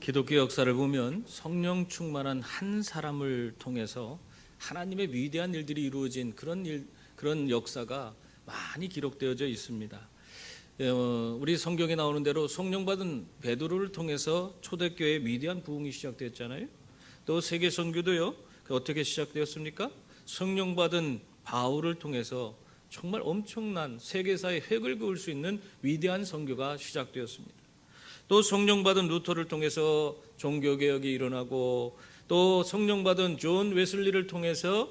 기독교 역사를 보면 성령 충만한 한 사람을 통해서 하나님의 위대한 일들이 이루어진 그런 역사가 많이 기록되어져 있습니다. 우리 성경에 나오는 대로 성령 받은 베드로를 통해서 초대교회의 위대한 부흥이 시작됐잖아요. 또 세계 선교도요. 어떻게 시작되었습니까? 성령 받은 바울을 통해서 정말 엄청난 세계사의 획을 그을 수 있는 위대한 선교가 시작되었습니다. 또 성령 받은 루터를 통해서 종교개혁이 일어나고, 또 성령 받은 존 웨슬리를 통해서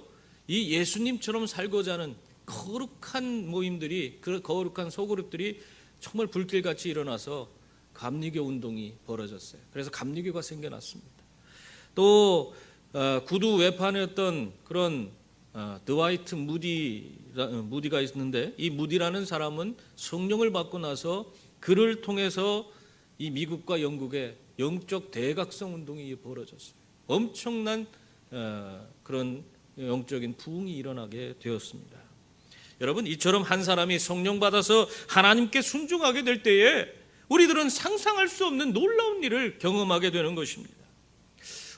이 예수님처럼 살고자 하는 거룩한 모임들이, 그 거룩한 소그룹들이 정말 불길같이 일어나서 감리교 운동이 벌어졌어요. 그래서 감리교가 생겨났습니다. 또 구두 외판이었던 그런 드와이트 무디가 있는데, 이 무디라는 사람은 성령을 받고 나서 그를 통해서 이 미국과 영국의 영적 대각성 운동이 벌어졌어요. 엄청난 그런 영적인 부흥이 일어나게 되었습니다. 여러분, 이처럼 한 사람이 성령 받아서 하나님께 순종하게 될 때에 우리들은 상상할 수 없는 놀라운 일을 경험하게 되는 것입니다.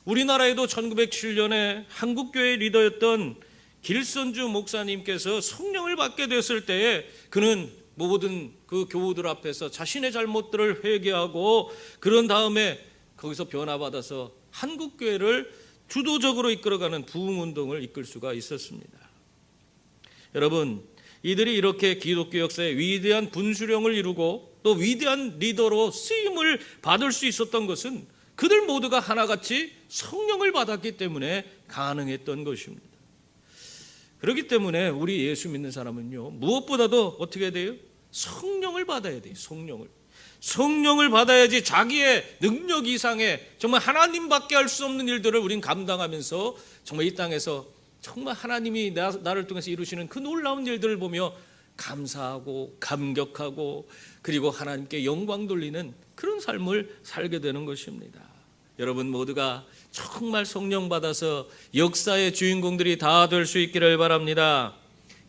우리나라에도 1907년에 한국교회 리더였던 길선주 목사님께서 성령을 받게 됐을 때에 그는 모든 그 교우들 앞에서 자신의 잘못들을 회개하고, 그런 다음에 거기서 변화받아서 한국교회를 주도적으로 이끌어가는 부흥운동을 이끌 수가 있었습니다. 여러분, 이들이 이렇게 기독교 역사에 위대한 분수령을 이루고 또 위대한 리더로 쓰임을 받을 수 있었던 것은 그들 모두가 하나같이 성령을 받았기 때문에 가능했던 것입니다. 그렇기 때문에 우리 예수 믿는 사람은요, 무엇보다도 어떻게 돼요? 성령을 받아야 돼요. 성령을 받아야지 자기의 능력 이상의 정말 하나님밖에 할 수 없는 일들을 우린 감당하면서 정말 이 땅에서 정말 하나님이 나를 통해서 이루시는 그 놀라운 일들을 보며 감사하고 감격하고, 그리고 하나님께 영광 돌리는 그런 삶을 살게 되는 것입니다. 여러분 모두가 정말 성령 받아서 역사의 주인공들이 다 될 수 있기를 바랍니다.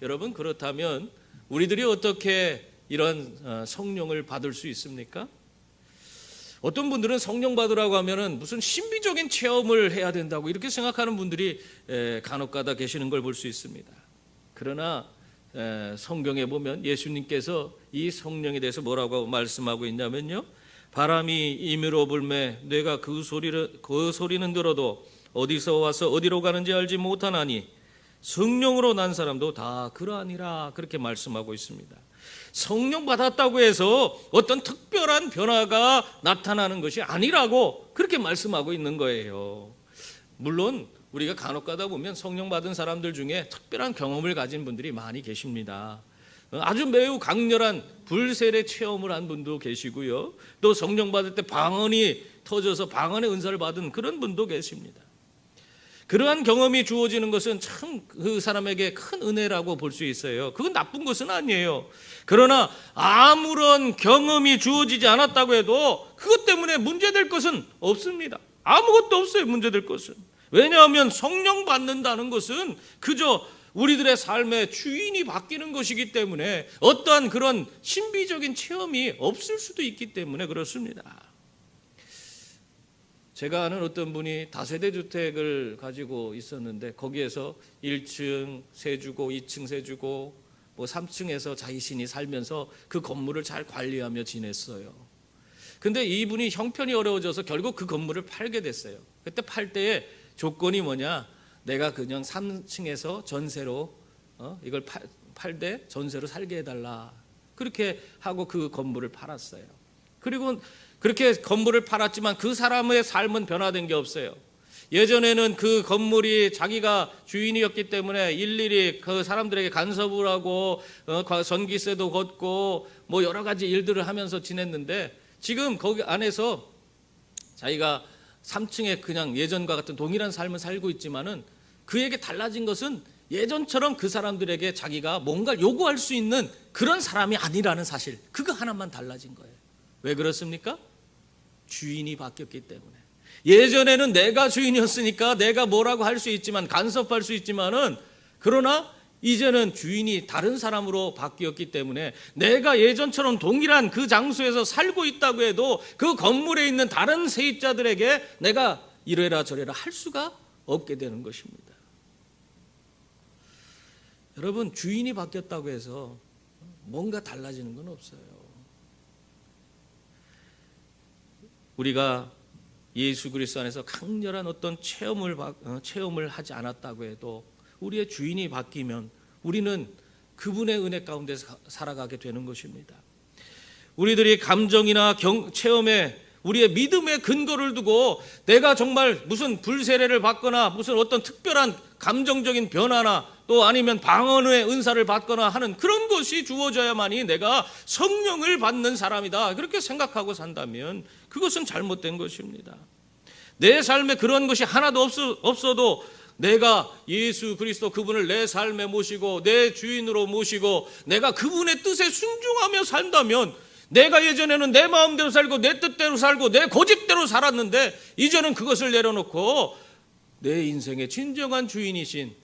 여러분, 그렇다면 우리들이 어떻게 이런 성령을 받을 수 있습니까? 어떤 분들은 성령 받으라고 하면은 무슨 신비적인 체험을 해야 된다고 이렇게 생각하는 분들이 간혹가다 계시는 걸 볼 수 있습니다. 그러나 성경에 보면 예수님께서 이 성령에 대해서 뭐라고 말씀하고 있냐면요, 바람이 임으로 불매 내가 그 소리는 들어도 어디서 와서 어디로 가는지 알지 못하나니 성령으로 난 사람도 다 그러하니라, 그렇게 말씀하고 있습니다. 성령 받았다고 해서 어떤 특별한 변화가 나타나는 것이 아니라고 그렇게 말씀하고 있는 거예요. 물론 우리가 간혹 가다 보면 성령 받은 사람들 중에 특별한 경험을 가진 분들이 많이 계십니다. 아주 매우 강렬한 불세례 체험을 한 분도 계시고요, 또 성령 받을 때 방언이 터져서 방언의 은사를 받은 그런 분도 계십니다. 그러한 경험이 주어지는 것은 참 그 사람에게 큰 은혜라고 볼 수 있어요. 그건 나쁜 것은 아니에요. 그러나 아무런 경험이 주어지지 않았다고 해도 그것 때문에 문제될 것은 없습니다. 아무것도 없어요, 문제될 것은. 왜냐하면 성령 받는다는 것은 그저 우리들의 삶의 주인이 바뀌는 것이기 때문에 어떠한 그런 신비적인 체험이 없을 수도 있기 때문에 그렇습니다. 제가 아는 어떤 분이 다세대 주택을 가지고 있었는데 거기에서 1층 세주고 2층 세주고 뭐 3층에서 자신이 살면서 그 건물을 잘 관리하며 지냈어요. 근데 이분이 형편이 어려워져서 결국 그 건물을 팔게 됐어요. 그때 팔 때의 조건이 뭐냐, 내가 그냥 3층에서 전세로 이걸 팔되 전세로 살게 해달라, 그렇게 하고 그 건물을 팔았어요. 그리고 그렇게 건물을 팔았지만 그 사람의 삶은 변화된 게 없어요. 예전에는 그 건물이 자기가 주인이었기 때문에 일일이 그 사람들에게 간섭을 하고 전기세도 걷고 뭐 여러 가지 일들을 하면서 지냈는데, 지금 거기 안에서 자기가 3층에 그냥 예전과 같은 동일한 삶을 살고 있지만은 그에게 달라진 것은 예전처럼 그 사람들에게 자기가 뭔가 요구할 수 있는 그런 사람이 아니라는 사실, 그거 하나만 달라진 거예요. 왜 그렇습니까? 주인이 바뀌었기 때문에. 예전에는 내가 주인이었으니까 내가 뭐라고 할 수 있지만, 간섭할 수 있지만은, 그러나 이제는 주인이 다른 사람으로 바뀌었기 때문에 내가 예전처럼 동일한 그 장소에서 살고 있다고 해도 그 건물에 있는 다른 세입자들에게 내가 이래라 저래라 할 수가 없게 되는 것입니다. 여러분, 주인이 바뀌었다고 해서 뭔가 달라지는 건 없어요. 우리가 예수 그리스도 안에서 강렬한 어떤 체험을 하지 않았다고 해도 우리의 주인이 바뀌면 우리는 그분의 은혜 가운데서 살아가게 되는 것입니다. 우리들이 감정이나 체험에 우리의 믿음의 근거를 두고 내가 정말 무슨 불세례를 받거나 무슨 어떤 특별한 감정적인 변화나 또 아니면 방언의 은사를 받거나 하는 그런 것이 주어져야만이 내가 성령을 받는 사람이다, 그렇게 생각하고 산다면 그것은 잘못된 것입니다. 내 삶에 그런 것이 하나도 없어도 내가 예수 그리스도 그분을 내 삶에 모시고 내 주인으로 모시고 내가 그분의 뜻에 순종하며 산다면, 내가 예전에는 내 마음대로 살고 내 뜻대로 살고 내 고집대로 살았는데 이제는 그것을 내려놓고 내 인생의 진정한 주인이신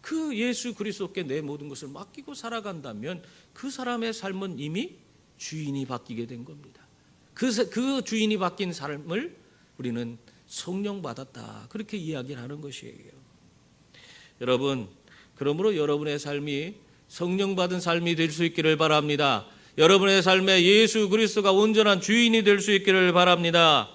그 예수 그리스도께 내 모든 것을 맡기고 살아간다면 그 사람의 삶은 이미 주인이 바뀌게 된 겁니다. 그 주인이 바뀐 삶을 우리는 성령 받았다, 그렇게 이야기를 하는 것이에요. 여러분, 그러므로 여러분의 삶이 성령 받은 삶이 될 수 있기를 바랍니다. 여러분의 삶에 예수 그리스도가 온전한 주인이 될 수 있기를 바랍니다.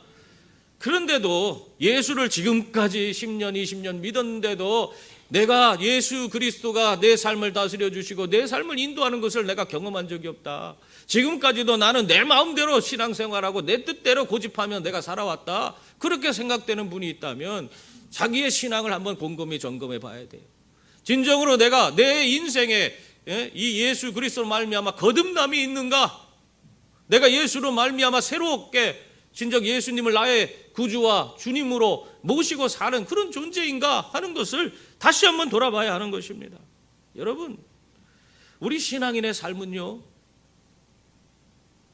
그런데도 예수를 지금까지 10년, 20년 믿었는데도 내가 예수 그리스도가 내 삶을 다스려 주시고 내 삶을 인도하는 것을 내가 경험한 적이 없다. 지금까지도 나는 내 마음대로 신앙생활하고 내 뜻대로 고집하며 내가 살아왔다, 그렇게 생각되는 분이 있다면 자기의 신앙을 한번 곰곰이 점검해 봐야 돼요. 진정으로 내가 내 인생에 이 예수 그리스도로 말미암아 거듭남이 있는가? 내가 예수로 말미암아 새롭게 진정 예수님을 나의 구주와 주님으로 모시고 사는 그런 존재인가 하는 것을 다시 한번 돌아봐야 하는 것입니다. 여러분, 우리 신앙인의 삶은요,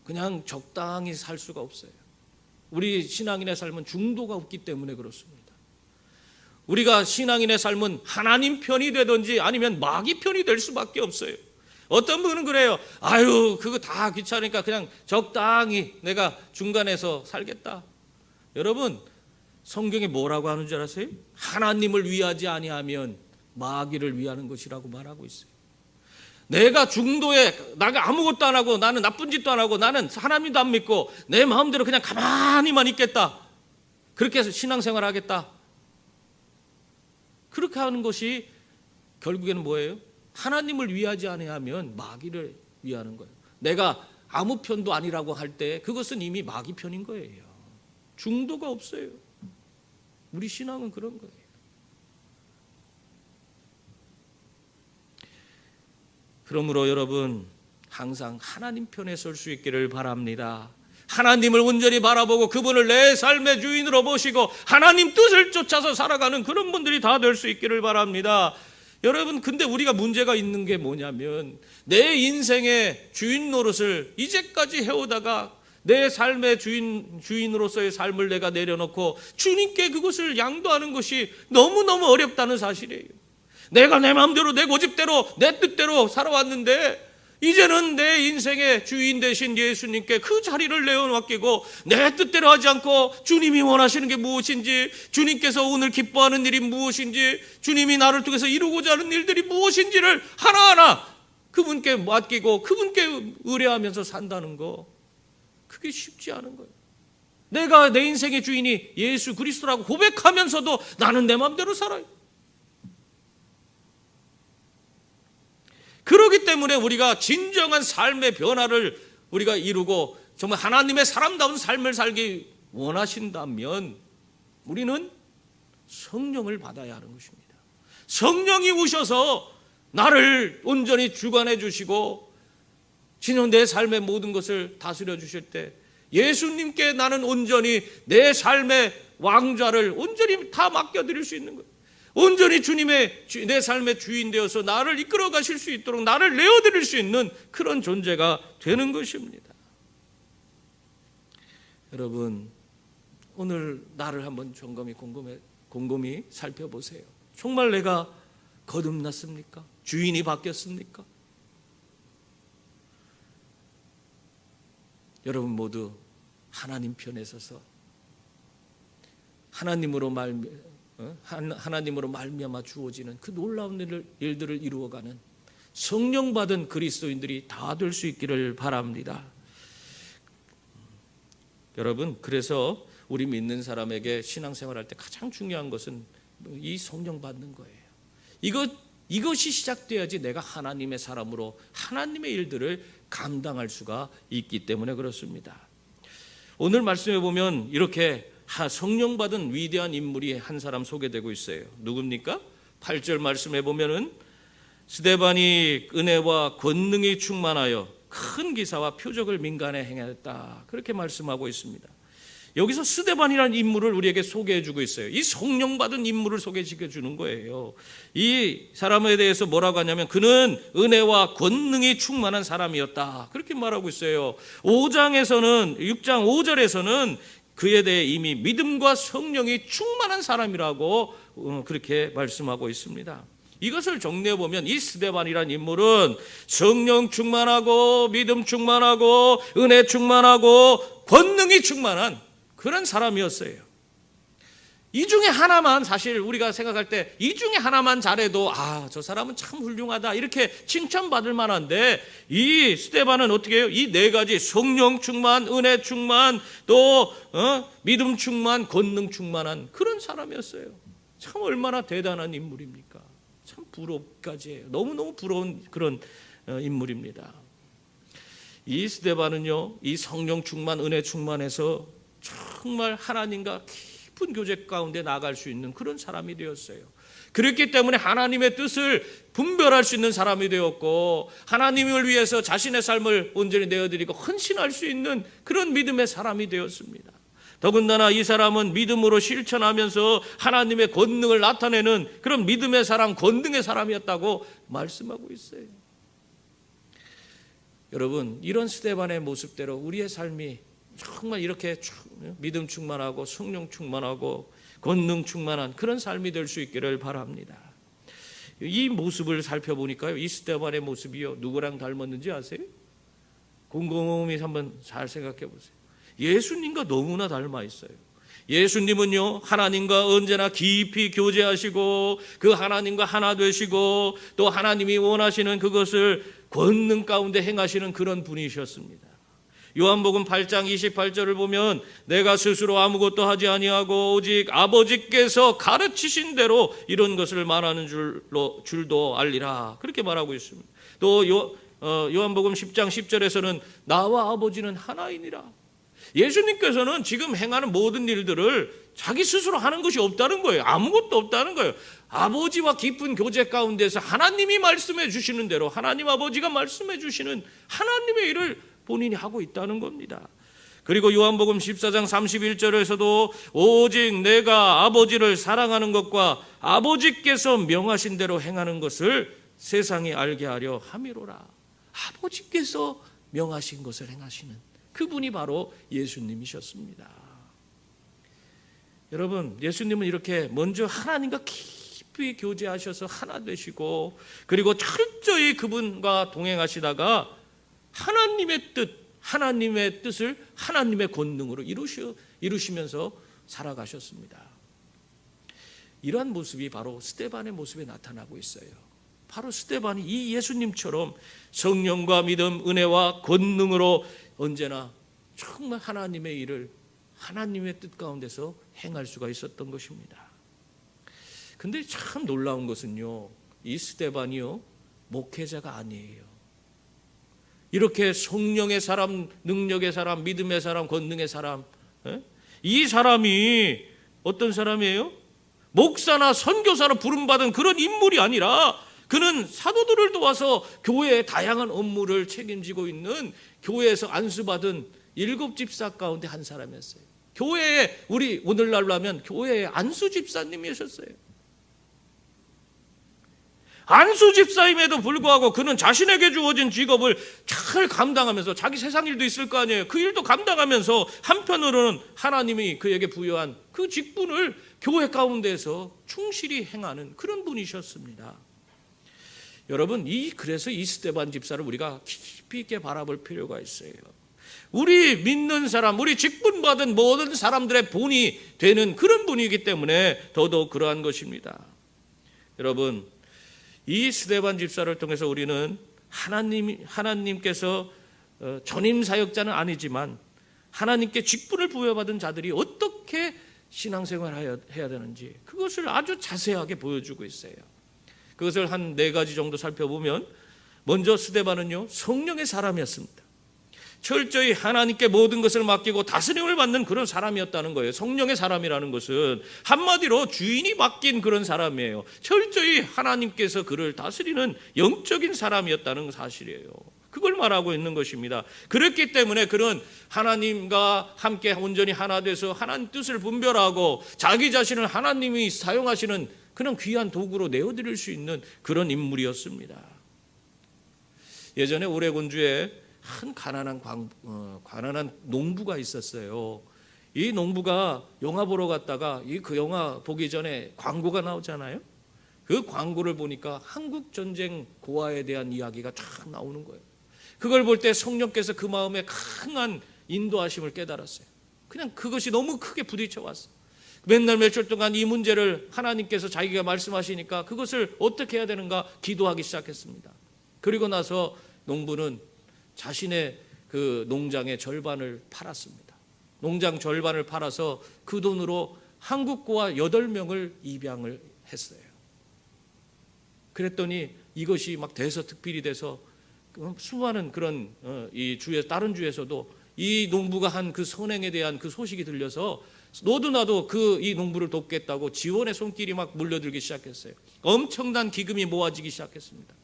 그냥 적당히 살 수가 없어요. 우리 신앙인의 삶은 중도가 없기 때문에 그렇습니다. 우리가 신앙인의 삶은 하나님 편이 되든지 아니면 마귀 편이 될 수밖에 없어요. 어떤 분은 그래요. 아유, 그거 다 귀찮으니까 그냥 적당히 내가 중간에서 살겠다. 여러분, 성경에 뭐라고 하는 줄 아세요? 하나님을 위하지 아니하면 마귀를 위하는 것이라고 말하고 있어요. 내가 중도에 내가 아무것도 안 하고 나는 나쁜 짓도 안 하고 나는 하나님도 안 믿고 내 마음대로 그냥 가만히만 있겠다, 그렇게 해서 신앙생활 하겠다, 그렇게 하는 것이 결국에는 뭐예요? 하나님을 위하지 아니하면 마귀를 위하는 거예요. 내가 아무 편도 아니라고 할 때 그것은 이미 마귀 편인 거예요. 중도가 없어요. 우리 신앙은 그런 거예요. 그러므로 여러분, 항상 하나님 편에 설 수 있기를 바랍니다. 하나님을 온전히 바라보고 그분을 내 삶의 주인으로 모시고 하나님 뜻을 쫓아서 살아가는 그런 분들이 다 될 수 있기를 바랍니다. 여러분, 근데 우리가 문제가 있는 게 뭐냐면 내 인생의 주인 노릇을 이제까지 해오다가 내 삶의 주인으로서의 삶을 내가 내려놓고 주님께 그것을 양도하는 것이 너무너무 어렵다는 사실이에요. 내가 내 마음대로 내 고집대로 내 뜻대로 살아왔는데 이제는 내 인생의 주인 되신 예수님께 그 자리를 내어맡기고 내 뜻대로 하지 않고 주님이 원하시는 게 무엇인지, 주님께서 오늘 기뻐하는 일이 무엇인지, 주님이 나를 통해서 이루고자 하는 일들이 무엇인지를 하나하나 그분께 맡기고 그분께 의뢰하면서 산다는 거, 그게 쉽지 않은 거예요. 내가 내 인생의 주인이 예수 그리스도라고 고백하면서도 나는 내 마음대로 살아요. 그렇기 때문에 우리가 진정한 삶의 변화를 우리가 이루고 정말 하나님의 사람다운 삶을 살기 원하신다면 우리는 성령을 받아야 하는 것입니다. 성령이 오셔서 나를 온전히 주관해 주시고 진정 내 삶의 모든 것을 다스려 주실 때 예수님께 나는 온전히 내 삶의 왕좌를 온전히 다 맡겨드릴 수 있는 거예요. 온전히 주님의 내 삶의 주인 되어서 나를 이끌어 가실 수 있도록 나를 내어드릴 수 있는 그런 존재가 되는 것입니다. 여러분, 오늘 나를 한번 곰곰이 살펴보세요. 정말 내가 거듭났습니까? 주인이 바뀌었습니까? 여러분 모두 하나님 편에 서서 하나님으로 말미암아 주어지는 그 놀라운 일들을 이루어가는 성령 받은 그리스도인들이 다 될 수 있기를 바랍니다. 여러분, 그래서 우리 믿는 사람에게 신앙생활할 때 가장 중요한 것은 이 성령 받는 거예요. 이것이 시작돼야지 내가 하나님의 사람으로 하나님의 일들을 감당할 수가 있기 때문에 그렇습니다. 오늘 말씀해 보면 이렇게 성령 받은 위대한 인물이 한 사람 소개되고 있어요. 누굽니까? 8절 말씀해 보면은 스데반이 은혜와 권능이 충만하여 큰 기사와 표적을 민간에 행했다. 그렇게 말씀하고 있습니다. 여기서 스데반이라는 인물을 우리에게 소개해 주고 있어요. 이 성령 받은 인물을 소개시켜 주는 거예요. 이 사람에 대해서 뭐라고 하냐면 그는 은혜와 권능이 충만한 사람이었다. 그렇게 말하고 있어요. 6장 5절에서는 그에 대해 이미 믿음과 성령이 충만한 사람이라고 그렇게 말씀하고 있습니다. 이것을 정리해 보면 이 스데반이라는 인물은 성령 충만하고 믿음 충만하고 은혜 충만하고 권능이 충만한 그런 사람이었어요. 이 중에 하나만, 사실 우리가 생각할 때 이 중에 하나만 잘해도 저 사람은 참 훌륭하다 이렇게 칭찬받을 만한데, 이 스데반은 어떻게 해요? 이 네 가지 성령 충만, 은혜 충만, 또 믿음 충만, 권능 충만한 그런 사람이었어요. 참 얼마나 대단한 인물입니까? 참 부럽기까지 해요. 너무너무 부러운 그런 인물입니다. 이 스데반은요, 이 성령 충만, 은혜 충만해서 정말 하나님과 깊은 교제 가운데 나갈 수 있는 그런 사람이 되었어요. 그렇기 때문에 하나님의 뜻을 분별할 수 있는 사람이 되었고, 하나님을 위해서 자신의 삶을 온전히 내어드리고 헌신할 수 있는 그런 믿음의 사람이 되었습니다. 더군다나 이 사람은 믿음으로 실천하면서 하나님의 권능을 나타내는 그런 믿음의 사람, 권능의 사람이었다고 말씀하고 있어요. 여러분, 이런 스데반의 모습대로 우리의 삶이 정말 이렇게 믿음 충만하고 성령 충만하고 권능 충만한 그런 삶이 될 수 있기를 바랍니다. 이 모습을 살펴보니까요, 이 스데반의 모습이요, 누구랑 닮았는지 아세요? 곰곰이 한번 잘 생각해 보세요. 예수님과 너무나 닮아 있어요. 예수님은요, 하나님과 언제나 깊이 교제하시고 그 하나님과 하나 되시고 또 하나님이 원하시는 그것을 권능 가운데 행하시는 그런 분이셨습니다. 요한복음 8장 28절을 보면 내가 스스로 아무것도 하지 아니하고 오직 아버지께서 가르치신 대로 이런 것을 말하는 줄도 알리라, 그렇게 말하고 있습니다. 또 요한복음 10장 10절에서는 나와 아버지는 하나이니라. 예수님께서는 지금 행하는 모든 일들을 자기 스스로 하는 것이 없다는 거예요. 아무것도 없다는 거예요. 아버지와 깊은 교제 가운데서 하나님이 말씀해 주시는 대로 하나님 아버지가 말씀해 주시는 하나님의 일을 본인이 하고 있다는 겁니다. 그리고 요한복음 14장 31절에서도 오직 내가 아버지를 사랑하는 것과 아버지께서 명하신 대로 행하는 것을 세상이 알게 하려 함이로라. 아버지께서 명하신 것을 행하시는 그분이 바로 예수님이셨습니다. 여러분, 예수님은 이렇게 먼저 하나님과 깊이 교제하셔서 하나 되시고, 그리고 철저히 그분과 동행하시다가 하나님의 뜻을 하나님의 권능으로 이루시면서 살아가셨습니다. 이러한 모습이 바로 스데반의 모습에 나타나고 있어요. 바로 스데반이 이 예수님처럼 성령과 믿음, 은혜와 권능으로 언제나 정말 하나님의 일을 하나님의 뜻 가운데서 행할 수가 있었던 것입니다. 근데 참 놀라운 것은요, 이 스데반이요, 목회자가 아니에요. 이렇게 성령의 사람, 능력의 사람, 믿음의 사람, 권능의 사람, 이 사람이 어떤 사람이에요? 목사나 선교사로 부름받은 그런 인물이 아니라 그는 사도들을 도와서 교회의 다양한 업무를 책임지고 있는 교회에서 안수받은 7집사 가운데 한 사람이었어요. 교회에, 우리 오늘날로 하면 교회의 안수집사님이셨어요. 안수집사임에도 불구하고 그는 자신에게 주어진 직업을 잘 감당하면서, 자기 세상 일도 있을 거 아니에요. 그 일도 감당하면서 한편으로는 하나님이 그에게 부여한 그 직분을 교회 가운데서 충실히 행하는 그런 분이셨습니다. 여러분, 그래서 이 스데반 집사를 우리가 깊이 있게 바라볼 필요가 있어요. 우리 믿는 사람, 우리 직분받은 모든 사람들의 본이 되는 그런 분이기 때문에 더더욱 그러한 것입니다. 여러분, 이 스데반 집사를 통해서 우리는 하나님께서 전임 사역자는 아니지만 하나님께 직분을 부여받은 자들이 어떻게 신앙생활을 해야 되는지 그것을 아주 자세하게 보여주고 있어요. 그것을 한 4가지 정도 살펴보면, 먼저 스데반은요, 성령의 사람이었습니다. 철저히 하나님께 모든 것을 맡기고 다스림을 받는 그런 사람이었다는 거예요. 성령의 사람이라는 것은 한마디로 주인이 맡긴 그런 사람이에요. 철저히 하나님께서 그를 다스리는 영적인 사람이었다는 사실이에요. 그걸 말하고 있는 것입니다. 그렇기 때문에 그런 하나님과 함께 온전히 하나 돼서 하나님 뜻을 분별하고 자기 자신을 하나님이 사용하시는 그런 귀한 도구로 내어드릴 수 있는 그런 인물이었습니다. 예전에 오레곤주에 한 가난한 농부가 있었어요. 이 농부가 영화 보러 갔다가 그 영화 보기 전에 광고가 나오잖아요. 그 광고를 보니까 한국 전쟁 고아에 대한 이야기가 쫙 나오는 거예요. 그걸 볼 때 성령께서 그 마음에 강한 인도하심을 깨달았어요. 그냥 그것이 너무 크게 부딪혀 왔어요. 맨날 며칠 동안 이 문제를 하나님께서 자기가 말씀하시니까 그것을 어떻게 해야 되는가 기도하기 시작했습니다. 그리고 나서 농부는 자신의 그 농장의 절반을 팔았습니다. 농장 절반을 팔아서 그 돈으로 한국 고아 8명을 입양을 했어요. 그랬더니 이것이 막 대서특필이 돼서 수많은 그런 다른 주에서도 이 농부가 한 그 선행에 대한 그 소식이 들려서 너도 나도 이 농부를 돕겠다고 지원의 손길이 막 몰려들기 시작했어요. 엄청난 기금이 모아지기 시작했습니다.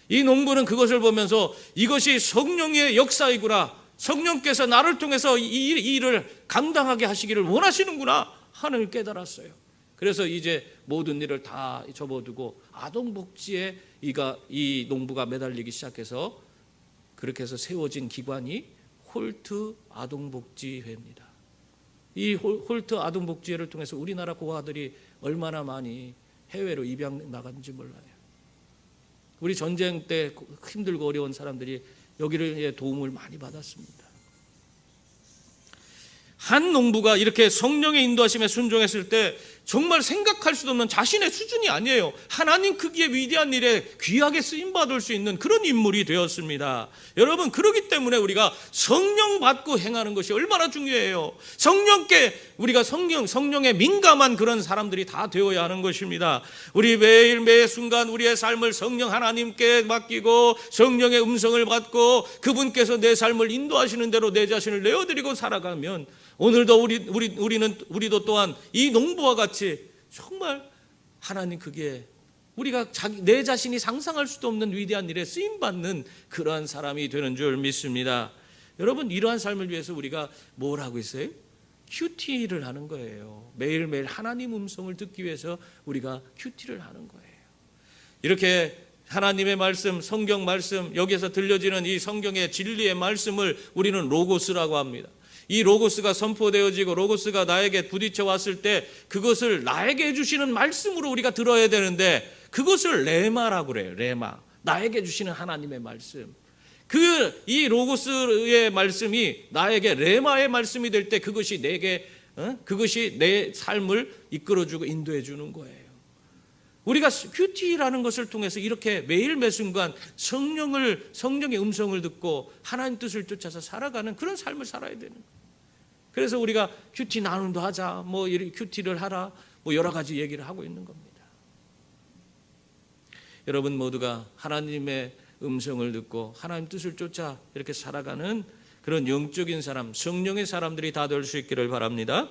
이 농부는 그것을 보면서 이것이 성령의 역사이구나, 성령께서 나를 통해서 이 일을 감당하게 하시기를 원하시는구나 하는 깨달았어요. 그래서 이제 모든 일을 다 접어두고 아동복지에 이 농부가 매달리기 시작해서 그렇게 해서 세워진 기관이 홀트 아동복지회입니다. 이 홀트 아동복지회를 통해서 우리나라 고아들이 얼마나 많이 해외로 입양 나갔는지 몰라요. 우리 전쟁 때 힘들고 어려운 사람들이 여기를 도움을 많이 받았습니다. 한 농부가 이렇게 성령의 인도하심에 순종했을 때 정말 생각할 수도 없는 자신의 수준이 아니에요. 하나님 크기의 위대한 일에 귀하게 쓰임받을 수 있는 그런 인물이 되었습니다. 여러분, 그렇기 때문에 우리가 성령 받고 행하는 것이 얼마나 중요해요. 우리가 성령에 민감한 그런 사람들이 다 되어야 하는 것입니다. 우리 매일 매 순간 우리의 삶을 성령 하나님께 맡기고 성령의 음성을 받고 그분께서 내 삶을 인도하시는 대로 내 자신을 내어드리고 살아가면 오늘도 우리도 또한 이 농부와 같이 정말 하나님 크기에 우리가 내 자신이 상상할 수도 없는 위대한 일에 쓰임받는 그러한 사람이 되는 줄 믿습니다. 여러분, 이러한 삶을 위해서 우리가 뭘 하고 있어요? 큐티를 하는 거예요. 매일매일 하나님 음성을 듣기 위해서 우리가 큐티를 하는 거예요. 이렇게 하나님의 말씀, 성경 말씀, 여기서 들려지는 이 성경의 진리의 말씀을 우리는 로고스라고 합니다. 이 로고스가 선포되어지고 로고스가 나에게 부딪혀 왔을 때 그것을 나에게 해주시는 말씀으로 우리가 들어야 되는데 그것을 레마라고 그래요. 레마, 나에게 주시는 하나님의 말씀. 이 로고스의 말씀이 나에게 레마의 말씀이 될 때 그것이 그것이 내 삶을 이끌어주고 인도해주는 거예요. 우리가 큐티라는 것을 통해서 이렇게 매일 매 순간 성령의 음성을 듣고 하나님 뜻을 쫓아서 살아가는 그런 삶을 살아야 되는 거예요. 그래서 우리가 큐티 나눔도 하자, 큐티를 하라, 여러 가지 얘기를 하고 있는 겁니다. 여러분 모두가 하나님의 음성을 듣고 하나님 뜻을 쫓아 이렇게 살아가는 그런 영적인 사람, 성령의 사람들이 다 될 수 있기를 바랍니다.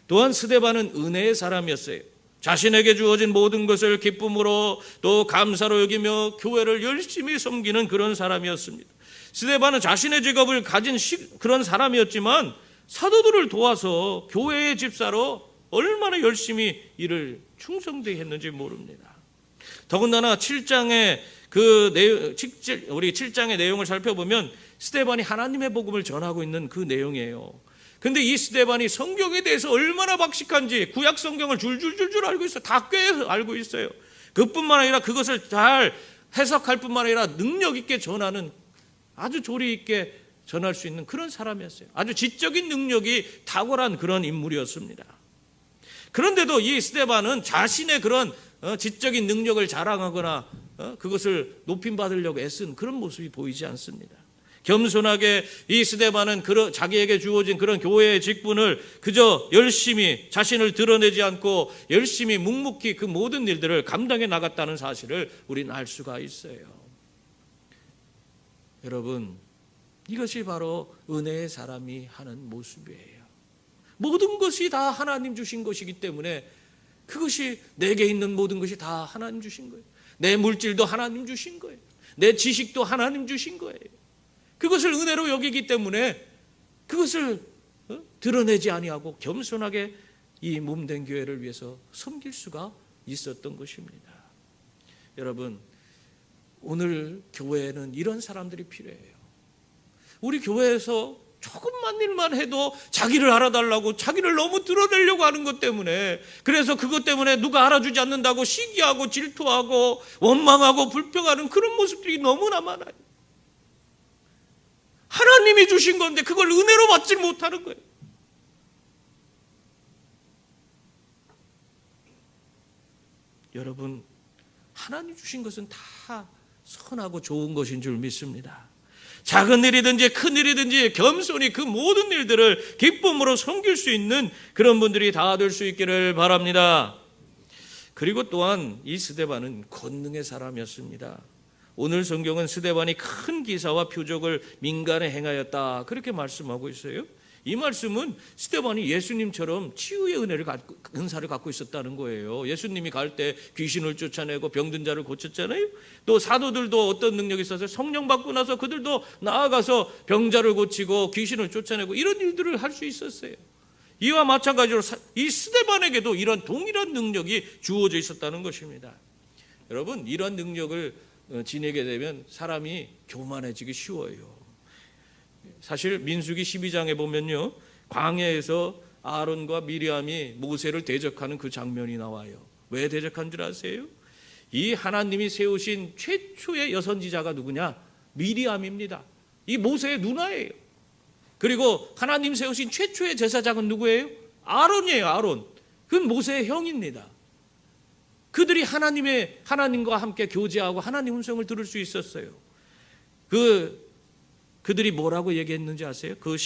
또한 스데반은 은혜의 사람이었어요. 자신에게 주어진 모든 것을 기쁨으로 또 감사로 여기며 교회를 열심히 섬기는 그런 사람이었습니다. 스데반은 자신의 직업을 가진 그런 사람이었지만 사도들을 도와서 교회의 집사로 얼마나 열심히 일을 충성되게 했는지 모릅니다. 더군다나 7장의 우리 7장의 내용을 살펴보면 스데반이 하나님의 복음을 전하고 있는 그 내용이에요. 근데 이 스데반이 성경에 대해서 얼마나 박식한지 구약 성경을 줄줄줄줄 알고 있어요. 다 꽤 알고 있어요. 그뿐만 아니라 그것을 잘 해석할 뿐만 아니라 능력 있게 전하는, 아주 조리 있게 전할 수 있는 그런 사람이었어요. 아주 지적인 능력이 탁월한 그런 인물이었습니다. 그런데도 이 스데반은 자신의 그런 지적인 능력을 자랑하거나 그것을 높임받으려고 애쓴 그런 모습이 보이지 않습니다. 겸손하게 이 스데반은 자기에게 주어진 그런 교회의 직분을 그저 열심히 자신을 드러내지 않고 열심히 묵묵히 그 모든 일들을 감당해 나갔다는 사실을 우리는 알 수가 있어요. 여러분, 이것이 바로 은혜의 사람이 하는 모습이에요. 모든 것이 다 하나님 주신 것이기 때문에 그것이 내게 있는 모든 것이 다 하나님 주신 거예요. 내 물질도 하나님 주신 거예요. 내 지식도 하나님 주신 거예요. 그것을 은혜로 여기기 때문에 그것을 드러내지 아니하고 겸손하게 이 몸된 교회를 위해서 섬길 수가 있었던 것입니다. 여러분, 오늘 교회에는 이런 사람들이 필요해요. 우리 교회에서 조금만 일만 해도 자기를 알아달라고, 자기를 너무 드러내려고 하는 것 때문에, 그래서 그것 때문에 누가 알아주지 않는다고 시기하고 질투하고 원망하고 불평하는 그런 모습들이 너무나 많아요. 하나님이 주신 건데 그걸 은혜로 받지 못하는 거예요. 여러분, 하나님 주신 것은 다 선하고 좋은 것인 줄 믿습니다. 작은 일이든지 큰 일이든지 겸손히 그 모든 일들을 기쁨으로 섬길 수 있는 그런 분들이 다 될 수 있기를 바랍니다. 그리고 또한 이 스데반은 권능의 사람이었습니다. 오늘 성경은 스데반이 큰 기사와 표적을 민간에 행하였다, 그렇게 말씀하고 있어요. 이 말씀은 스데반이 예수님처럼 치유의 은사를 갖고 있었다는 거예요. 예수님이 갈 때 귀신을 쫓아내고 병든 자를 고쳤잖아요. 또 사도들도 어떤 능력이 있어서 성령 받고 나서 그들도 나아가서 병자를 고치고 귀신을 쫓아내고 이런 일들을 할 수 있었어요. 이와 마찬가지로 이 스데반에게도 이런 동일한 능력이 주어져 있었다는 것입니다. 여러분, 이런 능력을 지니게 되면 사람이 교만해지기 쉬워요. 사실 민수기 12장에 보면요, 광야에서 아론과 미리암이 모세를 대적하는 그 장면이 나와요. 왜 대적한 줄 아세요? 이 하나님이 세우신 최초의 여선지자가 누구냐? 미리암입니다. 이 모세의 누나예요. 그리고 하나님 세우신 최초의 제사장은 누구예요? 아론이에요. 아론. 그건 모세의 형입니다. 그들이 하나님과 함께 교제하고 하나님 음성을 들을 수 있었어요. 그들이 뭐라고 얘기했는지 아세요? 그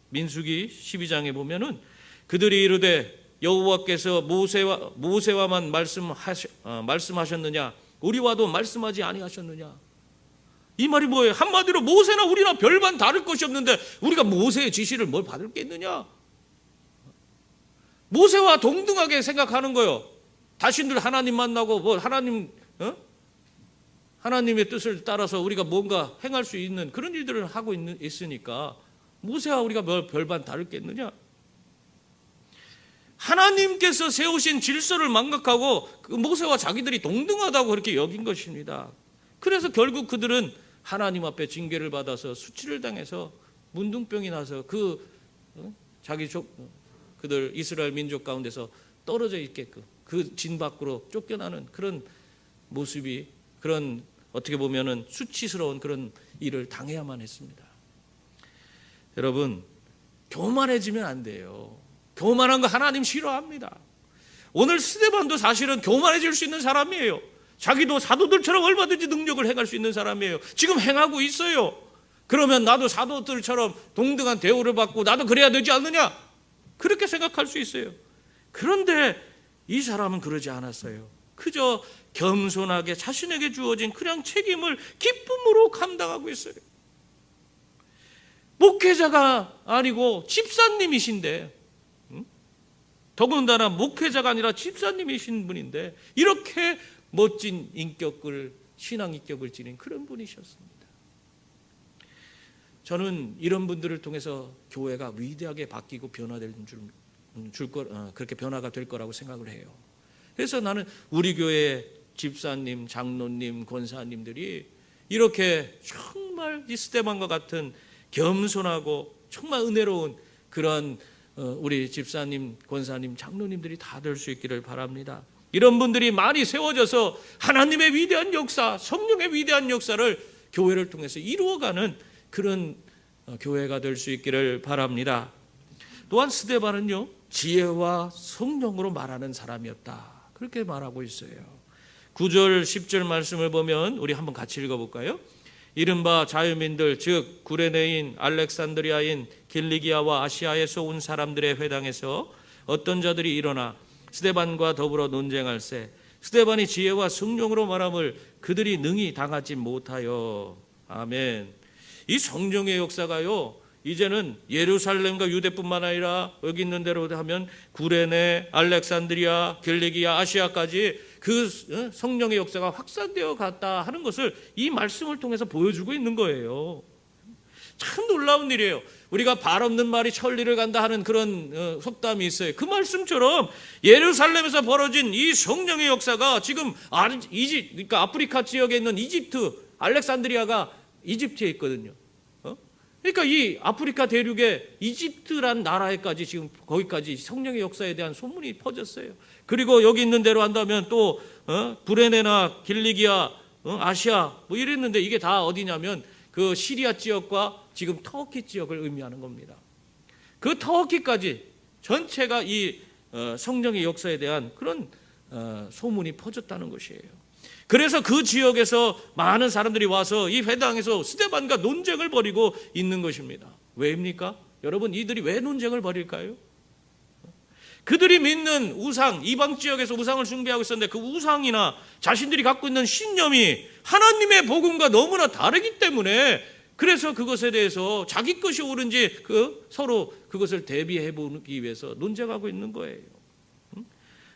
민수기 12장에 보면은 그들이 이르되 여호와께서 모세와만 말씀하셨느냐? 우리와도 말씀하지 아니하셨느냐? 이 말이 뭐예요? 한마디로 모세나 우리나 별반 다를 것이 없는데 우리가 모세의 지시를 뭘 받을 게 있느냐? 모세와 동등하게 생각하는 거예요. 자신들 하나님 만나고 하나님의 뜻을 따라서 우리가 뭔가 행할 수 있는 그런 일들을 하고 있으니까 모세와 우리가 별반 다르겠느냐? 하나님께서 세우신 질서를 망각하고 그 모세와 자기들이 동등하다고 그렇게 여긴 것입니다. 그래서 결국 그들은 하나님 앞에 징계를 받아서 수치를 당해서 문둥병이 나서 그들 이스라엘 민족 가운데서 떨어져 있게끔 그 진 밖으로 쫓겨나는 그런 모습이, 그런 어떻게 보면은 수치스러운 그런 일을 당해야만 했습니다. 여러분, 교만해지면 안 돼요. 교만한 거 하나님 싫어합니다. 오늘 스데반도 사실은 교만해질 수 있는 사람이에요. 자기도 사도들처럼 얼마든지 능력을 행할 수 있는 사람이에요. 지금 행하고 있어요. 그러면 나도 사도들처럼 동등한 대우를 받고 나도 그래야 되지 않느냐? 그렇게 생각할 수 있어요. 그런데 이 사람은 그러지 않았어요. 그저 겸손하게 자신에게 주어진 그냥 책임을 기쁨으로 감당하고 있어요. 목회자가 아니고 집사님이신데, 더군다나 목회자가 아니라 집사님이신 분인데 이렇게 멋진 신앙 인격을 지닌 그런 분이셨습니다. 저는 이런 분들을 통해서 교회가 위대하게 바뀌고 변화될 그렇게 변화가 될 거라고 생각을 해요. 그래서 나는 우리 교회 집사님, 장로님, 권사님들이 이렇게 정말 이 스데반과 같은 겸손하고 정말 은혜로운 그런 우리 집사님, 권사님, 장로님들이 다 될 수 있기를 바랍니다. 이런 분들이 많이 세워져서 하나님의 위대한 역사, 성령의 위대한 역사를 교회를 통해서 이루어가는 그런 교회가 될 수 있기를 바랍니다. 또한 스데반은요, 지혜와 성령으로 말하는 사람이었다, 그렇게 말하고 있어요. 9절 10절 말씀을 보면 우리 한번 같이 읽어볼까요? 이른바 자유민들, 즉 구레네인, 알렉산드리아인, 길리기아와 아시아에서 온 사람들의 회당에서 어떤 자들이 일어나 스데반과 더불어 논쟁할세 스데반이 지혜와 성령으로 말함을 그들이 능히 당하지 못하여. 아멘. 이 성령의 역사가요, 이제는 예루살렘과 유대뿐만 아니라 여기 있는 대로 하면 구레네, 알렉산드리아, 길리기아, 아시아까지 그 성령의 역사가 확산되어 갔다 하는 것을 이 말씀을 통해서 보여주고 있는 거예요. 참 놀라운 일이에요. 우리가 발 없는 말이 천리를 간다 하는 그런 속담이 있어요. 그 말씀처럼 예루살렘에서 벌어진 이 성령의 역사가 지금 그러니까 아프리카 지역에 있는 이집트, 알렉산드리아가 이집트에 있거든요. 그러니까 이 아프리카 대륙의 이집트란 나라에까지 지금 거기까지 성령의 역사에 대한 소문이 퍼졌어요. 그리고 여기 있는 대로 한다면 또 브레네나 길리기아, 아시아 뭐 이랬는데 이게 다 어디냐면 그 시리아 지역과 지금 터키 지역을 의미하는 겁니다. 그 터키까지 전체가 이 성령의 역사에 대한 그런 소문이 퍼졌다는 것이에요. 그래서 그 지역에서 많은 사람들이 와서 이 회당에서 스데반과 논쟁을 벌이고 있는 것입니다. 왜입니까? 여러분, 이들이 왜 논쟁을 벌일까요? 그들이 믿는 우상, 이방 지역에서 우상을 숭배하고 있었는데 그 우상이나 자신들이 갖고 있는 신념이 하나님의 복음과 너무나 다르기 때문에, 그래서 그것에 대해서 자기 것이 옳은지 서로 그것을 대비해 보기 위해서 논쟁하고 있는 거예요.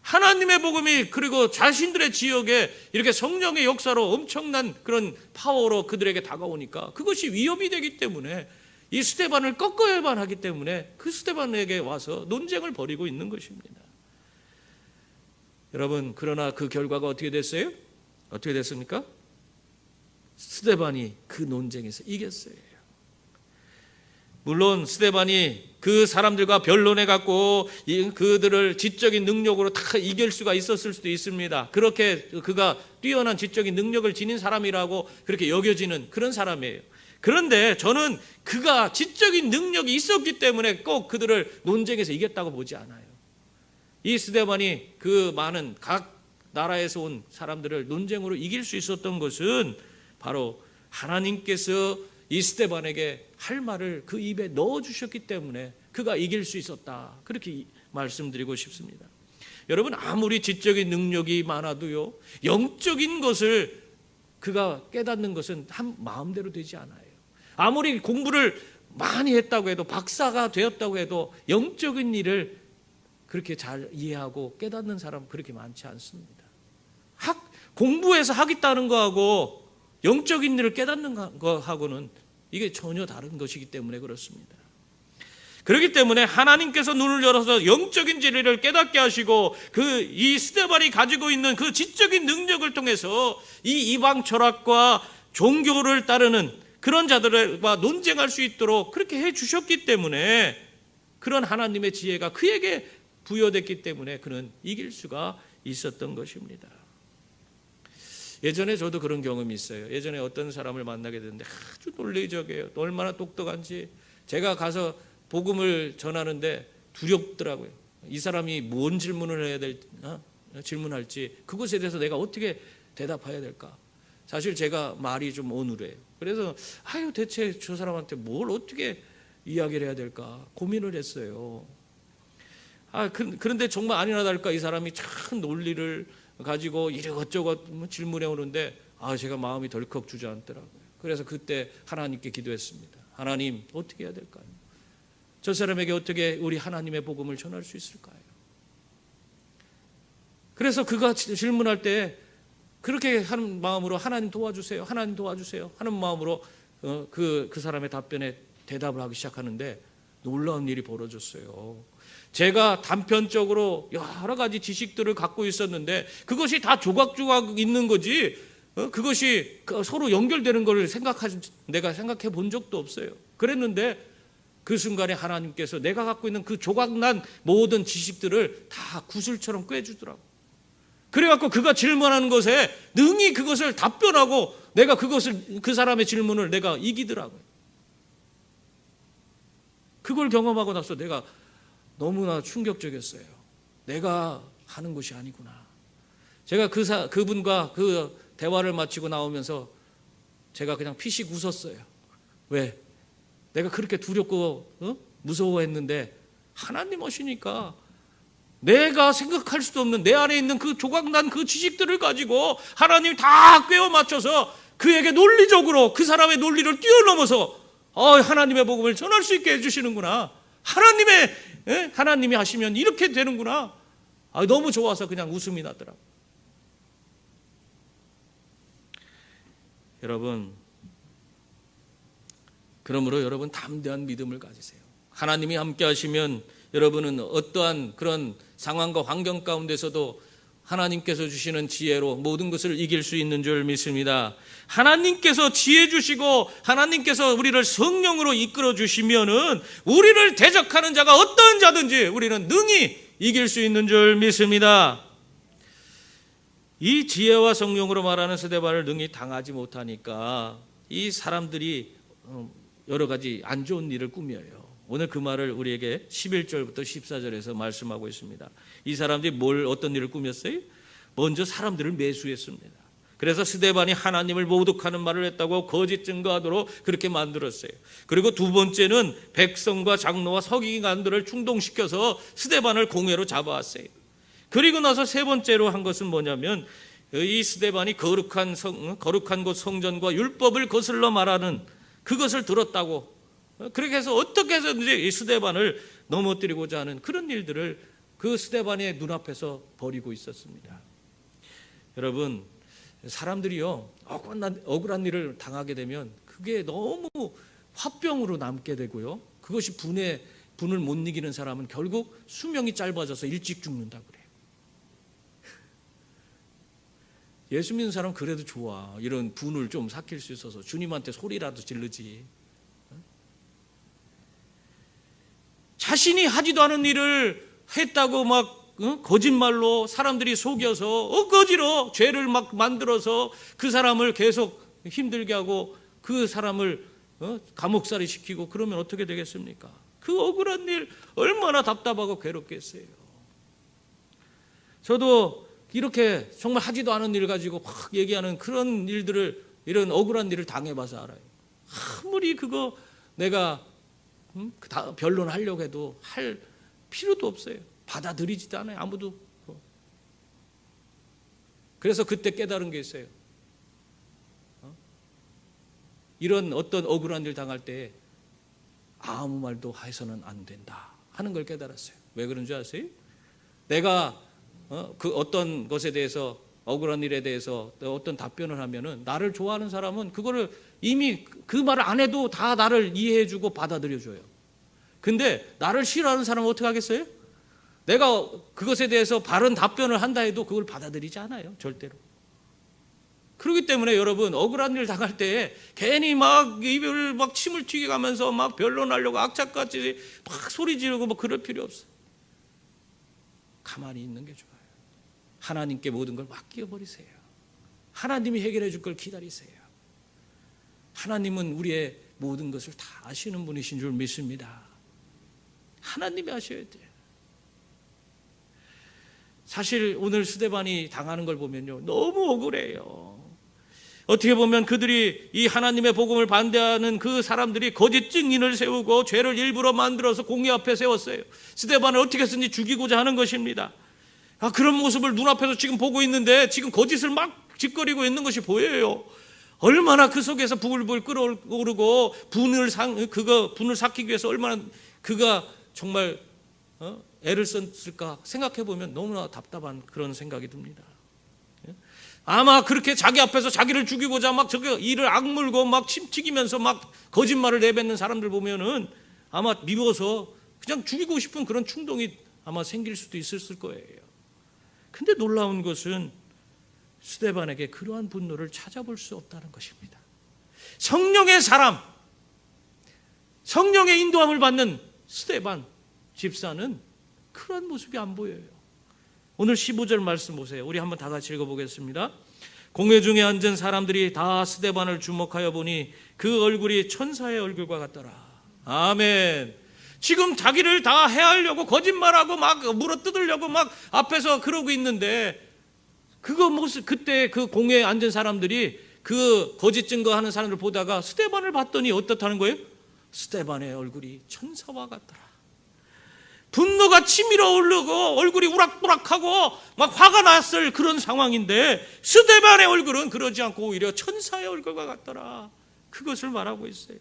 하나님의 복음이 그리고 자신들의 지역에 이렇게 성령의 역사로 엄청난 그런 파워로 그들에게 다가오니까 그것이 위협이 되기 때문에 이 스데반을 꺾어야만 하기 때문에 그 스데반에게 와서 논쟁을 벌이고 있는 것입니다. 여러분, 그러나 그 결과가 어떻게 됐어요? 어떻게 됐습니까? 스데반이 그 논쟁에서 이겼어요. 물론 스데반이 그 사람들과 변론해 갖고 그들을 지적인 능력으로 다 이길 수가 있었을 수도 있습니다. 그렇게 그가 뛰어난 지적인 능력을 지닌 사람이라고 그렇게 여겨지는 그런 사람이에요. 그런데 저는 그가 지적인 능력이 있었기 때문에 꼭 그들을 논쟁에서 이겼다고 보지 않아요. 이 스데반이 그 많은 각 나라에서 온 사람들을 논쟁으로 이길 수 있었던 것은 바로 하나님께서 이 스데반에게 할 말을 그 입에 넣어주셨기 때문에 그가 이길 수 있었다, 그렇게 말씀드리고 싶습니다. 여러분, 아무리 지적인 능력이 많아도요, 영적인 것을 그가 깨닫는 것은 한 마음대로 되지 않아요. 아무리 공부를 많이 했다고 해도, 박사가 되었다고 해도 영적인 일을 그렇게 잘 이해하고 깨닫는 사람은 그렇게 많지 않습니다. 공부해서 하겠다는 거하고 영적인 일을 깨닫는 거하고는 이게 전혀 다른 것이기 때문에 그렇습니다. 그렇기 때문에 하나님께서 눈을 열어서 영적인 진리를 깨닫게 하시고 이 스데반이 가지고 있는 그 지적인 능력을 통해서 이 이방 철학과 종교를 따르는 그런 자들과 논쟁할 수 있도록 그렇게 해 주셨기 때문에, 그런 하나님의 지혜가 그에게 부여됐기 때문에 그는 이길 수가 있었던 것입니다. 예전에 저도 그런 경험이 있어요. 예전에 어떤 사람을 만나게 됐는데 아주 논리적이에요. 얼마나 똑똑한지. 제가 가서 복음을 전하는데 두렵더라고요. 이 사람이 뭔 질문을 해야 질문할지, 그것에 대해서 내가 어떻게 대답해야 될까. 사실 제가 말이 좀 어눌해요. 그래서 대체 저 사람한테 뭘 어떻게 이야기를 해야 될까 고민을 했어요. 그런데 정말 아니나 다를까 이 사람이 참 논리를 가지고 이것저것 질문해 오는데 제가 마음이 덜컥 주저앉더라고요. 그래서 그때 하나님께 기도했습니다. 하나님, 어떻게 해야 될까요? 저 사람에게 어떻게 우리 하나님의 복음을 전할 수 있을까요? 그래서 그가 질문할 때 그렇게 하는 마음으로 하나님 도와주세요, 하나님 도와주세요 하는 마음으로 그 사람의 답변에 대답을 하기 시작하는데 놀라운 일이 벌어졌어요. 제가 단편적으로 여러 가지 지식들을 갖고 있었는데 그것이 다 조각조각 있는 거지, 그것이 서로 연결되는 것을 내가 생각해 본 적도 없어요. 그랬는데 그 순간에 하나님께서 내가 갖고 있는 그 조각난 모든 지식들을 다 구슬처럼 꿰주더라고요. 그래갖고 그가 질문하는 것에 능히 그것을 답변하고 내가 그 사람의 질문을 내가 이기더라고요. 그걸 경험하고 나서 내가 너무나 충격적이었어요. 내가 하는 것이 아니구나. 제가 그분과 그 대화를 마치고 나오면서 제가 그냥 피식 웃었어요. 왜? 내가 그렇게 두렵고 무서워했는데 하나님 오시니까 내가 생각할 수도 없는 내 안에 있는 그 조각난 그 지식들을 가지고 하나님이 다 꿰어 맞춰서 그에게 논리적으로 그 사람의 논리를 뛰어넘어서 하나님의 복음을 전할 수 있게 해주시는구나. 하나님이 하시면 이렇게 되는구나. 너무 좋아서 그냥 웃음이 나더라고요. 여러분, 그러므로 여러분 담대한 믿음을 가지세요. 하나님이 함께 하시면 여러분은 어떠한 그런 상황과 환경 가운데서도 하나님께서 주시는 지혜로 모든 것을 이길 수 있는 줄 믿습니다. 하나님께서 지혜 주시고 하나님께서 우리를 성령으로 이끌어 주시면은 우리를 대적하는 자가 어떤 자든지 우리는 능히 이길 수 있는 줄 믿습니다. 이 지혜와 성령으로 말하는 스데반을 능히 당하지 못하니까 이 사람들이 여러 가지 안 좋은 일을 꾸며요. 오늘 그 말을 우리에게 11절부터 14절에서 말씀하고 있습니다. 이 사람들이 어떤 일을 꾸몄어요? 먼저 사람들을 매수했습니다. 그래서 스데반이 하나님을 모독하는 말을 했다고 거짓 증거하도록 그렇게 만들었어요. 그리고 두 번째는 백성과 장로와 서기관들을 충동시켜서 스데반을 공회로 잡아왔어요. 그리고 나서 세 번째로 한 것은 뭐냐면 이 스데반이 거룩한 곳 성전과 율법을 거슬러 말하는 그것을 들었다고, 그렇게 해서 어떻게 해서든지 이 스데반을 넘어뜨리고자 하는 그런 일들을 그 스데반의 눈앞에서 벌이고 있었습니다. 여러분, 사람들이요 억울한 일을 당하게 되면 그게 너무 화병으로 남게 되고요, 그것이 분을 못 이기는 사람은 결국 수명이 짧아져서 일찍 죽는다고 그래요. 예수 믿는 사람은 그래도 좋아. 이런 분을 좀 삭힐 수 있어서 주님한테 소리라도 지르지. 자신이 하지도 않은 일을 했다고 막 거짓말로 사람들이 속여서 어거지로 죄를 막 만들어서 그 사람을 계속 힘들게 하고 그 사람을 감옥살이 시키고 그러면 어떻게 되겠습니까? 그 억울한 일 얼마나 답답하고 괴롭겠어요. 저도 이렇게 정말 하지도 않은 일 가지고 막 얘기하는 그런 일들을, 이런 억울한 일을 당해봐서 알아요. 아무리 그거 내가 변론하려고 해도 할 필요도 없어요. 받아들이지도 않아요, 아무도. 그래서 그때 깨달은 게 있어요. 이런 어떤 억울한 일 당할 때 아무 말도 해서는 안 된다 하는 걸 깨달았어요. 왜 그런 줄 아세요? 내가 그 어떤 것에 대해서, 억울한 일에 대해서 어떤 답변을 하면은 나를 좋아하는 사람은 그거를 이미 그 말을 안 해도 다 나를 이해해주고 받아들여줘요. 근데 나를 싫어하는 사람은 어떻게 하겠어요? 내가 그것에 대해서 바른 답변을 한다 해도 그걸 받아들이지 않아요, 절대로. 그렇기 때문에 여러분, 억울한 일 당할 때 괜히 막 입을 막 침을 튀겨가면서 막 변론하려고 악착같이 막 소리 지르고 뭐 그럴 필요 없어요. 가만히 있는 게 좋아요. 하나님께 모든 걸 맡겨버리세요. 하나님이 해결해 줄 걸 기다리세요. 하나님은 우리의 모든 것을 다 아시는 분이신 줄 믿습니다. 하나님이 아셔야 돼요. 사실 오늘 스데반이 당하는 걸 보면요, 너무 억울해요. 어떻게 보면 그들이 이 하나님의 복음을 반대하는 그 사람들이 거짓 증인을 세우고 죄를 일부러 만들어서 공회 앞에 세웠어요. 스데반을 어떻게 해서든지 죽이고자 하는 것입니다. 그런 모습을 눈앞에서 지금 보고 있는데 지금 거짓을 막 짓거리고 있는 것이 보여요. 얼마나 그 속에서 부글부글 끓어오르고 분을 삭히기 위해서 얼마나 그가 정말 애를 썼을까 생각해 보면 너무나 답답한 그런 생각이 듭니다. 아마 그렇게 자기 앞에서 자기를 죽이고자 막 이를 악물고 막 침 튀기면서 막 거짓말을 내뱉는 사람들 보면은 아마 미워서 그냥 죽이고 싶은 그런 충동이 아마 생길 수도 있었을 거예요. 근데 놀라운 것은 스데반에게 그러한 분노를 찾아볼 수 없다는 것입니다. 성령의 사람, 성령의 인도함을 받는 스데반 집사는 그런 모습이 안 보여요. 오늘 15절 말씀 보세요. 우리 한번 다 같이 읽어보겠습니다. 공회 중에 앉은 사람들이 다 스데반을 주목하여 보니 그 얼굴이 천사의 얼굴과 같더라. 아멘. 지금 자기를 다 해하려고 거짓말하고 막 물어뜯으려고 막 앞에서 그러고 있는데, 그거 모습, 그때 그 공회에 앉은 사람들이 그 거짓 증거하는 사람을 보다가 스데반을 봤더니 어떻다는 거예요? 스데반의 얼굴이 천사와 같더라. 분노가 치밀어 오르고 얼굴이 우락부락하고 막 화가 났을 그런 상황인데, 스데반의 얼굴은 그러지 않고 오히려 천사의 얼굴과 같더라. 그것을 말하고 있어요.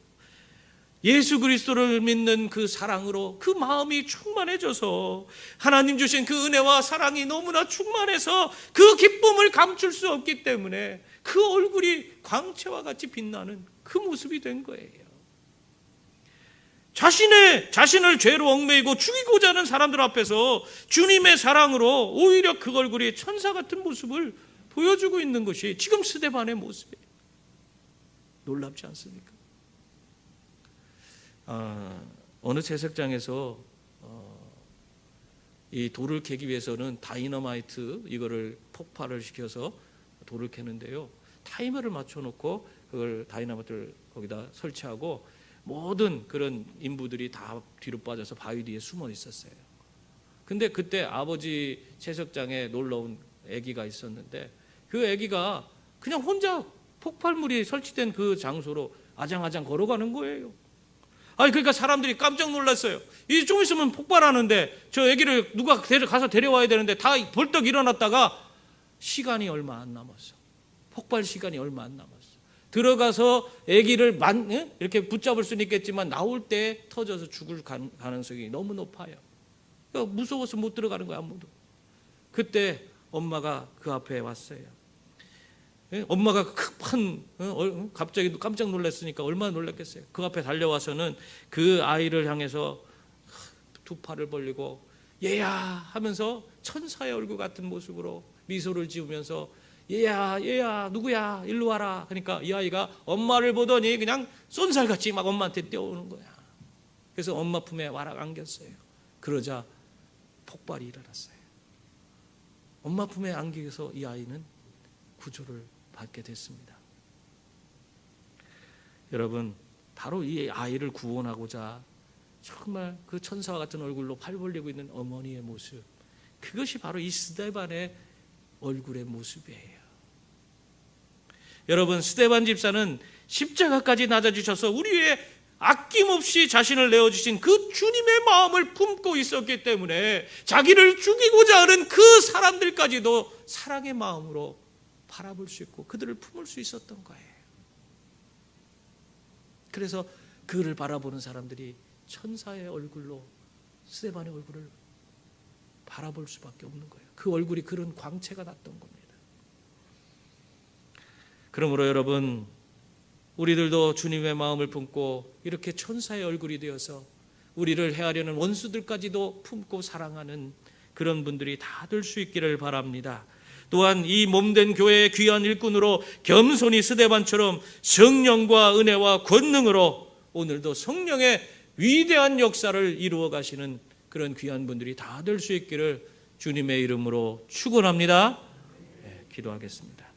예수 그리스도를 믿는 그 사랑으로 그 마음이 충만해져서 하나님 주신 그 은혜와 사랑이 너무나 충만해서 그 기쁨을 감출 수 없기 때문에 그 얼굴이 광채와 같이 빛나는 그 모습이 된 거예요. 자신을 죄로 얽매이고 죽이고자 하는 사람들 앞에서 주님의 사랑으로 오히려 그 얼굴이 천사 같은 모습을 보여주고 있는 것이 지금 스데반의 모습이에요. 놀랍지 않습니까? 어느 채석장에서 이 돌을 캐기 위해서는 다이너마이트 이거를 폭발을 시켜서 돌을 캐는데요, 타이머를 맞춰놓고 그걸 다이너마이트를 거기다 설치하고 모든 그런 인부들이 다 뒤로 빠져서 바위 뒤에 숨어 있었어요. 근데 그때 아버지 채석장에 놀러 온 아기가 있었는데, 그 아기가 그냥 혼자 폭발물이 설치된 그 장소로 아장아장 걸어가는 거예요. 그러니까 사람들이 깜짝 놀랐어요. 이 좀 있으면 폭발하는데 저 아기를 누가 가서 데려와야 되는데 다 벌떡 일어났다가 시간이 얼마 안 남았어. 폭발 시간이 얼마 안 남았어. 들어가서 아기를 이렇게 붙잡을 수는 있겠지만 나올 때 터져서 죽을 가능성이 너무 높아요. 그러니까 무서워서 못 들어가는 거야, 아무도. 그때 엄마가 그 앞에 왔어요. 엄마가 급한, 갑자기 깜짝 놀랐으니까 얼마나 놀랐겠어요. 그 앞에 달려와서는 그 아이를 향해서 두 팔을 벌리고 얘야 하면서 천사의 얼굴 같은 모습으로 미소를 지으면서 얘야 누구야 일로 와라. 그러니까 이 아이가 엄마를 보더니 그냥 쏜살같이 막 엄마한테 뛰어오는 거야. 그래서 엄마 품에 와락 안겼어요. 그러자 폭발이 일어났어요. 엄마 품에 안기면서 이 아이는 구조를 받게 됐습니다. 여러분, 바로 이 아이를 구원하고자 정말 그 천사와 같은 얼굴로 팔 벌리고 있는 어머니의 모습, 그것이 바로 이 스데반의 얼굴의 모습이에요. 여러분, 스데반 집사는 십자가까지 낮아지셔서 우리 위해 아낌없이 자신을 내어주신 그 주님의 마음을 품고 있었기 때문에 자기를 죽이고자 하는 그 사람들까지도 사랑의 마음으로 바라볼 수 있고 그들을 품을 수 있었던 거예요. 그래서 그를 바라보는 사람들이 천사의 얼굴로 스데반의 얼굴을 바라볼 수밖에 없는 거예요. 그 얼굴이 그런 광채가 났던 겁니다. 그러므로 여러분, 우리들도 주님의 마음을 품고 이렇게 천사의 얼굴이 되어서 우리를 해하려는 원수들까지도 품고 사랑하는 그런 분들이 다 될 수 있기를 바랍니다. 또한 이 몸된 교회의 귀한 일꾼으로 겸손히 스데반처럼 성령과 은혜와 권능으로 오늘도 성령의 위대한 역사를 이루어 가시는 그런 귀한 분들이 다 될 수 있기를 주님의 이름으로 축원합니다. 기도하겠습니다.